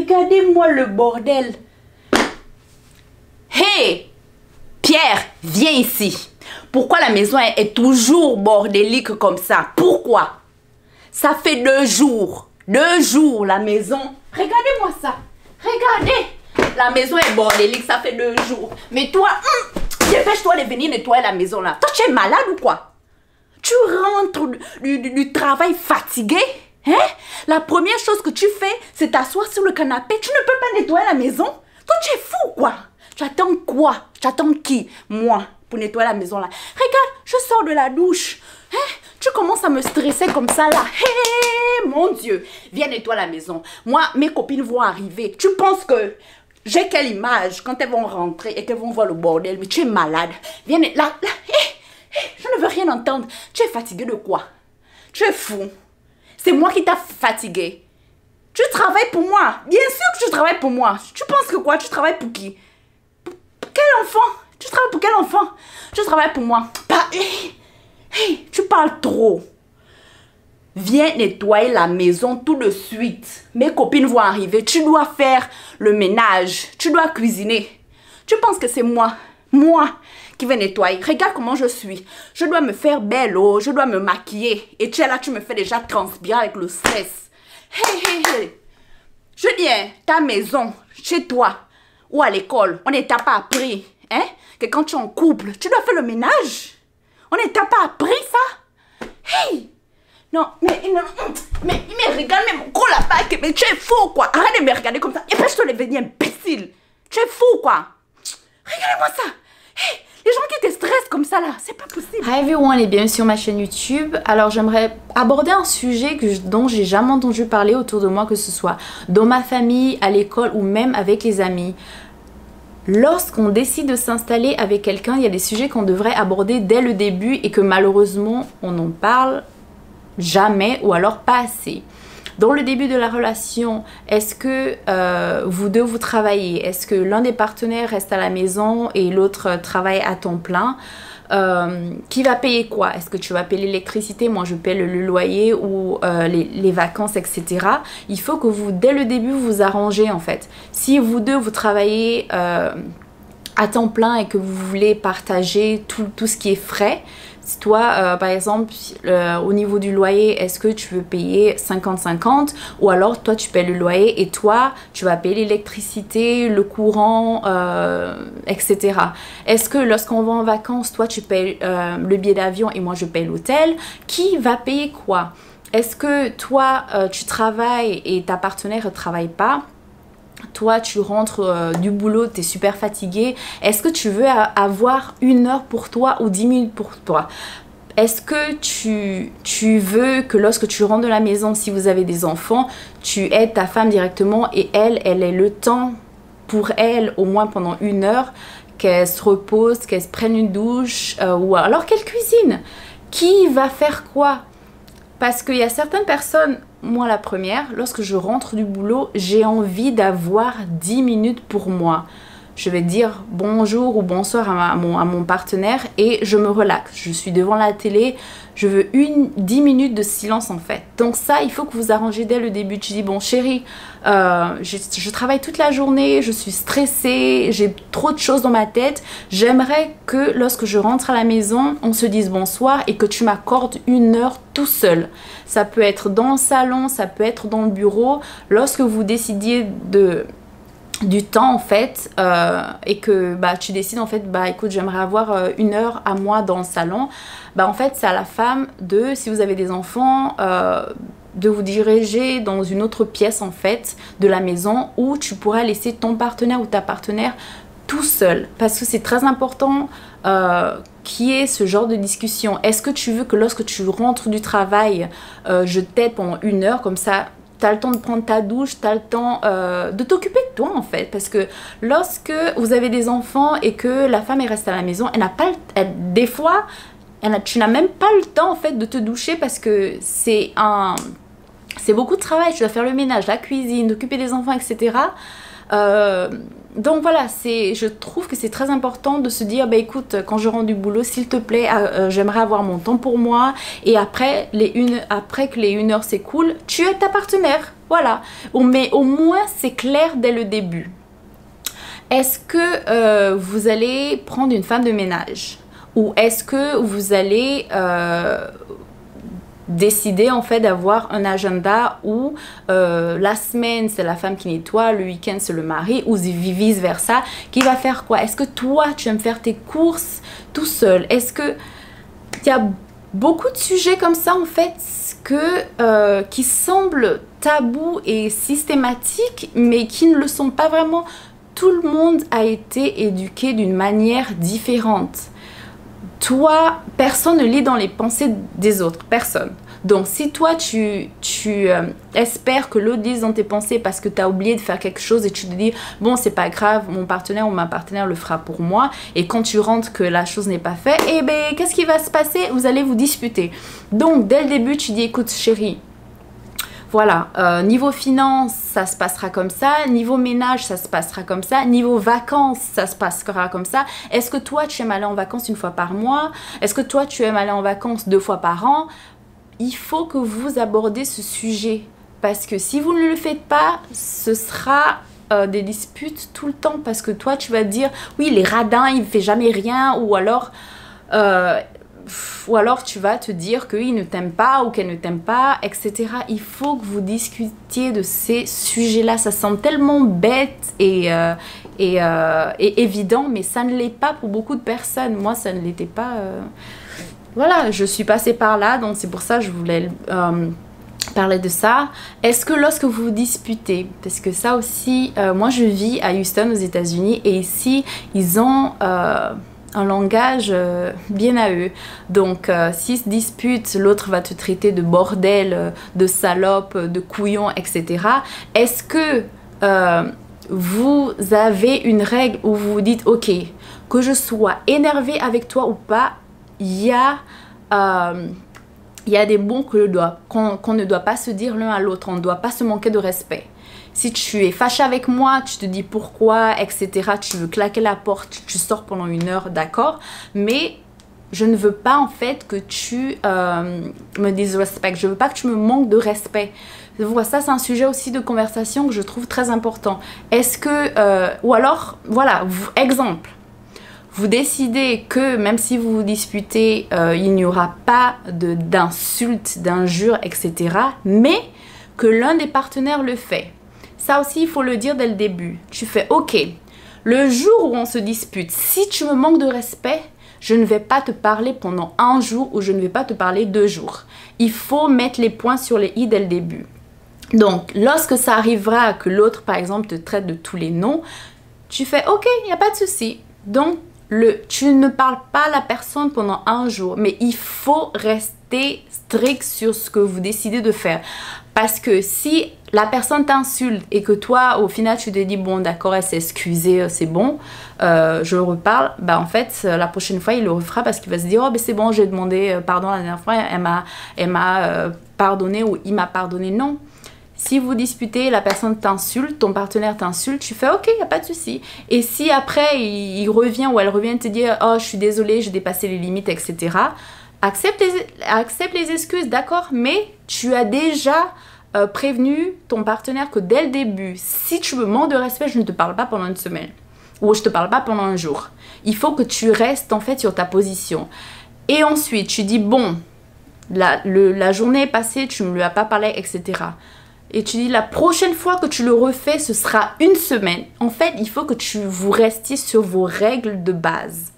Regardez-moi le bordel. Hé, Pierre, viens ici. Pourquoi la maison est toujours bordélique comme ça? Pourquoi? Ça fait 2 jours. 2 jours, la maison. Regardez-moi ça. Regardez. La maison est bordélique, ça fait 2 jours. Mais toi, dépêche-toi de venir nettoyer la maison là. Toi, tu es malade ou quoi? Tu rentres du travail fatigué? Hein? La première chose que tu fais, c'est t'asseoir sur le canapé. Tu ne peux pas nettoyer la maison? Toi, tu es fou quoi? Tu attends quoi? Tu attends qui? Moi, pour nettoyer la maison là. Regarde, je sors de la douche. Hein? Tu commences à me stresser comme ça là. Hé, mon Dieu. Viens nettoyer la maison. Moi, mes copines vont arriver. Tu penses que j'ai quelle image quand elles vont rentrer et qu'elles vont voir le bordel? Mais tu es malade. Viens là. Je ne veux rien entendre. Tu es fatigué de quoi? Tu es fou. C'est moi qui t'ai fatigué. Tu travailles pour moi. Bien sûr que tu travailles pour moi. Tu penses que quoi? Tu travailles pour qui? Pour quel enfant? Tu travailles pour quel enfant? Tu travailles pour moi. Hey, tu parles trop. Viens nettoyer la maison tout de suite. Mes copines vont arriver. Tu dois faire le ménage. Tu dois cuisiner. Tu penses que c'est moi qui vais nettoyer? Regarde comment je suis. Je dois me faire belle, oh. Je dois me maquiller. Et tu es là, tu me fais déjà transpirer avec le stress. Hey. Je dis, hein, ta maison, chez toi ou à l'école, on ne t'a pas appris, hein, que quand tu es en couple, tu dois faire le ménage. On ne t'a pas appris ça? Hey! Non, mais regarde, mais mon gros lapin, mais tu es fou, quoi. Arrête de me regarder comme ça. Et puis je te devenir imbécile. Tu es fou, quoi. Regardez-moi ça. Hey, les gens qui te stressent comme ça, là, c'est pas possible. Hi everyone et bienvenue sur ma chaîne YouTube. Alors j'aimerais aborder un sujet dont j'ai jamais entendu parler autour de moi, que ce soit dans ma famille, à l'école ou même avec les amis. Lorsqu'on décide de s'installer avec quelqu'un, il y a des sujets qu'on devrait aborder dès le début et que malheureusement on en parle jamais ou alors pas assez. Dans le début de la relation, est-ce que vous deux vous travaillez? Est-ce que l'un des partenaires reste à la maison et l'autre travaille à temps plein? Qui va payer quoi? Est-ce que tu vas payer l'électricité? Moi je paye le loyer ou les vacances, etc. Il faut que vous, dès le début, vous arrangez en fait. Si vous deux vous travaillez à temps plein et que vous voulez partager tout ce qui est frais, si toi, par exemple, au niveau du loyer, est-ce que tu veux payer 50-50 ou alors toi tu payes le loyer et toi tu vas payer l'électricité, le courant, etc. Est-ce que lorsqu'on va en vacances, toi tu payes le billet d'avion et moi je paye l'hôtel? Qui va payer quoi? Est-ce que toi tu travailles et ta partenaire ne travaille pas? Toi tu rentres du boulot, tu es super fatigué. Est-ce que tu veux avoir 1 heure pour toi ou 10 minutes pour toi? Est-ce que tu veux que lorsque tu rentres de la maison, si vous avez des enfants, tu aides ta femme directement et elle ait le temps pour elle, au moins pendant 1 heure, qu'elle se repose, qu'elle se prenne une douche ou alors qu'elle cuisine? Qui va faire quoi? Parce qu'il y a certaines personnes, moi la première, lorsque je rentre du boulot, j'ai envie d'avoir 10 minutes pour moi. Je vais dire bonjour ou bonsoir à mon partenaire et je me relaxe. Je suis devant la télé, je veux 10 minutes de silence en fait. Donc ça, il faut que vous arrangez dès le début. Tu dis, bon chérie, je travaille toute la journée, je suis stressée, j'ai trop de choses dans ma tête. J'aimerais que lorsque je rentre à la maison, on se dise bonsoir et que tu m'accordes 1 heure tout seul. Ça peut être dans le salon, ça peut être dans le bureau. Lorsque vous décidiez du temps en fait et que tu décides en fait écoute, j'aimerais avoir 1 heure à moi dans le salon, en fait c'est à la femme de, si vous avez des enfants, de vous diriger dans une autre pièce en fait de la maison où tu pourras laisser ton partenaire ou ta partenaire tout seul, parce que c'est très important qu'il y ait ce genre de discussion. Est-ce que tu veux que lorsque tu rentres du travail, je t'aide pendant 1 heure, comme ça tu as le temps de prendre ta douche, tu as le temps de t'occuper de toi en fait. Parce que lorsque vous avez des enfants et que la femme elle reste à la maison, elle n'a pas des fois, tu n'as même pas le temps en fait de te doucher parce que c'est beaucoup de travail. Tu dois faire le ménage, la cuisine, t'occuper des enfants, etc. Donc voilà, je trouve que c'est très important de se dire, bah écoute, quand je rentre du boulot, s'il te plaît, j'aimerais avoir mon temps pour moi. Et après que les 1 heure s'écoulent, tu es ta partenaire. Voilà. Mais au moins, c'est clair dès le début. Est-ce que vous allez prendre une femme de ménage? Ou est-ce que vous allez décider en fait d'avoir un agenda où la semaine c'est la femme qui nettoie, le week-end c'est le mari, ou vice versa, qui va faire quoi? Est-ce que toi tu aimes faire tes courses tout seul? Est-ce que il y a beaucoup de sujets comme ça en fait qui semblent tabous et systématiques mais qui ne le sont pas vraiment. Tout le monde a été éduqué d'une manière différente. Toi, personne ne lit dans les pensées des autres, personne. Donc, si toi, tu espères que l'autre lise dans tes pensées parce que tu as oublié de faire quelque chose et tu te dis, bon, c'est pas grave, mon partenaire ou ma partenaire le fera pour moi. Et quand tu rentres que la chose n'est pas faite, eh bien, qu'est-ce qui va se passer? Vous allez vous disputer. Donc, dès le début, tu dis, écoute, chérie, voilà, niveau finance, ça se passera comme ça. Niveau ménage, ça se passera comme ça. Niveau vacances, ça se passera comme ça. Est-ce que toi, tu aimes aller en vacances 1 fois par mois? Est-ce que toi, tu aimes aller en vacances 2 fois par an? Il faut que vous abordez ce sujet. Parce que si vous ne le faites pas, ce sera des disputes tout le temps. Parce que toi, tu vas dire, oui, il est radin, il ne fait jamais rien. Ou alors tu vas te dire qu'il ne t'aime pas ou qu'elle ne t'aime pas, etc. Il faut que vous discutiez de ces sujets-là. Ça semble tellement bête et évident, mais ça ne l'est pas pour beaucoup de personnes. Moi, ça ne l'était pas. Voilà, je suis passée par là, donc c'est pour ça que je voulais parler de ça. Est-ce que lorsque vous vous disputez, parce que ça aussi, moi je vis à Houston aux États-Unis et ici, ils ont un langage bien à eux. Donc, s'ils se disputent, l'autre va te traiter de bordel, de salope, de couillon, etc. Est-ce que vous avez une règle où vous vous dites, ok, que je sois énervée avec toi ou pas, il y a des mots qu'on ne doit pas se dire l'un à l'autre. On ne doit pas se manquer de respect. Si tu es fâché avec moi, tu te dis pourquoi, etc. Tu veux claquer la porte, tu sors pendant 1 heure, d'accord. Mais je ne veux pas en fait que tu me disrespectes. Je ne veux pas que tu me manques de respect. Ça, c'est un sujet aussi de conversation que je trouve très important. Est-ce que... ou alors, voilà, exemple. Vous décidez que même si vous vous disputez, il n'y aura pas d'insultes, d'injures, etc. Mais que l'un des partenaires le fait. Ça aussi, il faut le dire dès le début. Tu fais, ok, le jour où on se dispute, si tu me manques de respect, je ne vais pas te parler pendant 1 jour ou je ne vais pas te parler 2 jours. Il faut mettre les points sur les i dès le début. Donc, lorsque ça arrivera que l'autre, par exemple, te traite de tous les noms, tu fais, ok, il n'y a pas de souci. Donc, tu ne parles pas à la personne pendant 1 jour, mais il faut rester strict sur ce que vous décidez de faire. Parce que si la personne t'insulte et que toi, au final, tu te dis, bon, d'accord, elle s'est excusée, c'est bon, je reparle, bah en fait, la prochaine fois, il le refera parce qu'il va se dire, oh, ben c'est bon, j'ai demandé pardon la dernière fois, elle m'a pardonné ou il m'a pardonné. Non. Si vous disputez, la personne t'insulte, ton partenaire t'insulte, tu fais ok, il n'y a pas de souci. Et si après, il revient ou elle revient te dire, oh, je suis désolée, j'ai dépassé les limites, etc. Accepte les excuses, d'accord, mais tu as déjà prévenu ton partenaire que dès le début, si tu me manques de respect, je ne te parle pas pendant 1 semaine ou je ne te parle pas pendant 1 jour. Il faut que tu restes en fait sur ta position. Et ensuite, tu dis, bon, la journée est passée, tu ne lui as pas parlé, etc. Et tu dis, la prochaine fois que tu le refais, ce sera 1 semaine. En fait, il faut que vous restiez sur vos règles de base.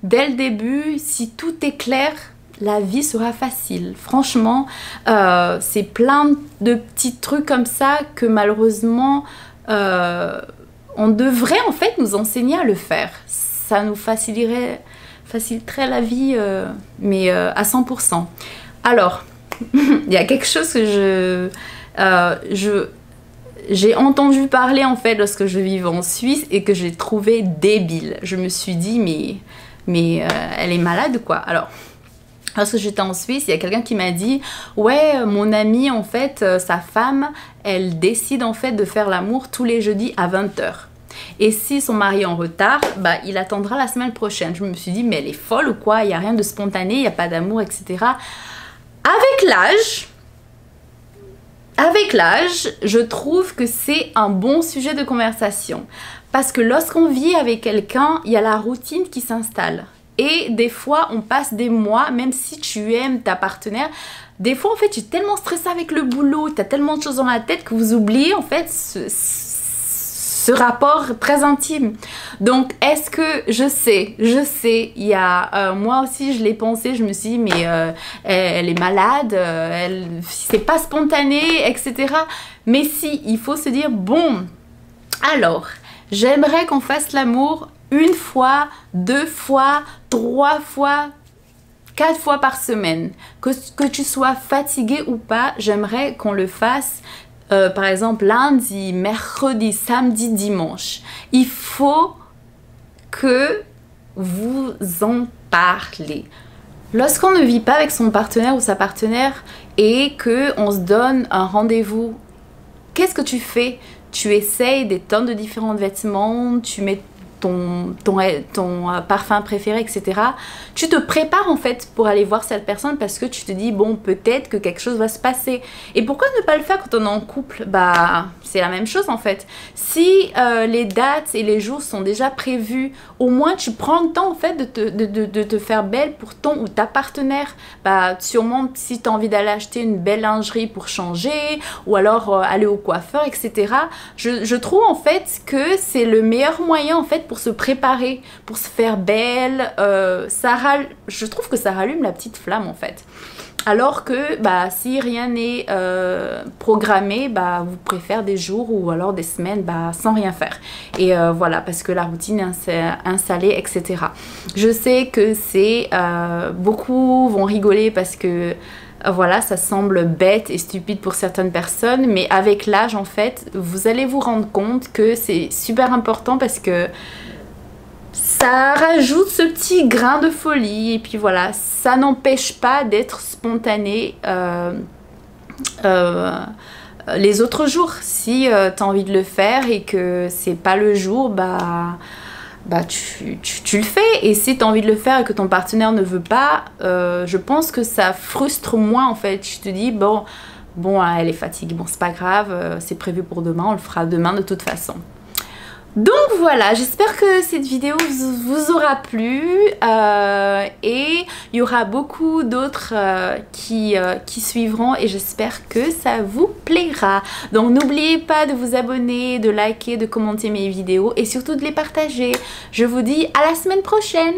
Dès le début, si tout est clair, la vie sera facile. Franchement, c'est plein de petits trucs comme ça que malheureusement, on devrait en fait nous enseigner à le faire. Ça nous faciliterait la vie, mais à 100%. Alors, il y a quelque chose que j'ai entendu parler en fait lorsque je vivais en Suisse et que j'ai trouvé débile. Je me suis dit, mais elle est malade quoi. Alors, Lorsque j'étais en Suisse, il y a quelqu'un qui m'a dit ouais, mon ami en fait, sa femme, elle décide en fait de faire l'amour tous les jeudis à 20h. Et si son mari est en retard, bah il attendra la semaine prochaine. Je me suis dit mais elle est folle ou quoi? Il n'y a rien de spontané, il n'y a pas d'amour, etc. Avec l'âge, je trouve que c'est un bon sujet de conversation. Parce que lorsqu'on vit avec quelqu'un, il y a la routine qui s'installe. Et des fois, on passe des mois, même si tu aimes ta partenaire, des fois, en fait, tu es tellement stressé avec le boulot, tu as tellement de choses dans la tête que vous oubliez, en fait, ce rapport très intime. Donc, est-ce que, je sais, il y a, moi aussi, je l'ai pensé, je me suis dit, mais elle est malade, c'est pas spontané, etc. Mais si, il faut se dire, bon, alors, j'aimerais qu'on fasse l'amour 1 fois, 2 fois, 3 fois, 4 fois par semaine. Que tu sois fatigué ou pas, j'aimerais qu'on le fasse par exemple lundi, mercredi, samedi, dimanche. Il faut que vous en parlez. Lorsqu'on ne vit pas avec son partenaire ou sa partenaire et qu'on se donne un rendez-vous, qu'est-ce que tu fais? Tu essayes des tonnes de différents vêtements, tu mets ton parfum préféré, etc. Tu te prépares en fait pour aller voir cette personne parce que tu te dis bon, peut-être que quelque chose va se passer. Et pourquoi ne pas le faire quand on est en couple? Bah c'est la même chose en fait. Si les dates et les jours sont déjà prévus, au moins tu prends le temps en fait de te faire belle pour ton ou ta partenaire. Bah sûrement si tu as envie d'aller acheter une belle lingerie pour changer ou alors aller au coiffeur, etc. Je trouve en fait que c'est le meilleur moyen en fait pour se préparer, pour se faire belle. Je trouve que ça rallume la petite flamme en fait. Alors que bah, si rien n'est programmé, bah, vous préférez des jours ou alors des semaines bah, sans rien faire. Et voilà, parce que la routine est installée, etc. Je sais que c'est... beaucoup vont rigoler parce que... voilà, ça semble bête et stupide pour certaines personnes, mais avec l'âge, en fait, vous allez vous rendre compte que c'est super important parce que ça rajoute ce petit grain de folie et puis voilà, ça n'empêche pas d'être spontané les autres jours. Si tu as envie de le faire et que c'est pas le jour, bah tu le fais. Et si tu as envie de le faire et que ton partenaire ne veut pas, je pense que ça frustre moins en fait. Tu te dis bon elle est fatiguée, bon c'est pas grave, c'est prévu pour demain, on le fera demain de toute façon. Donc voilà, j'espère que cette vidéo vous aura plu et il y aura beaucoup d'autres qui suivront et j'espère que ça vous plaira. Donc n'oubliez pas de vous abonner, de liker, de commenter mes vidéos et surtout de les partager. Je vous dis à la semaine prochaine.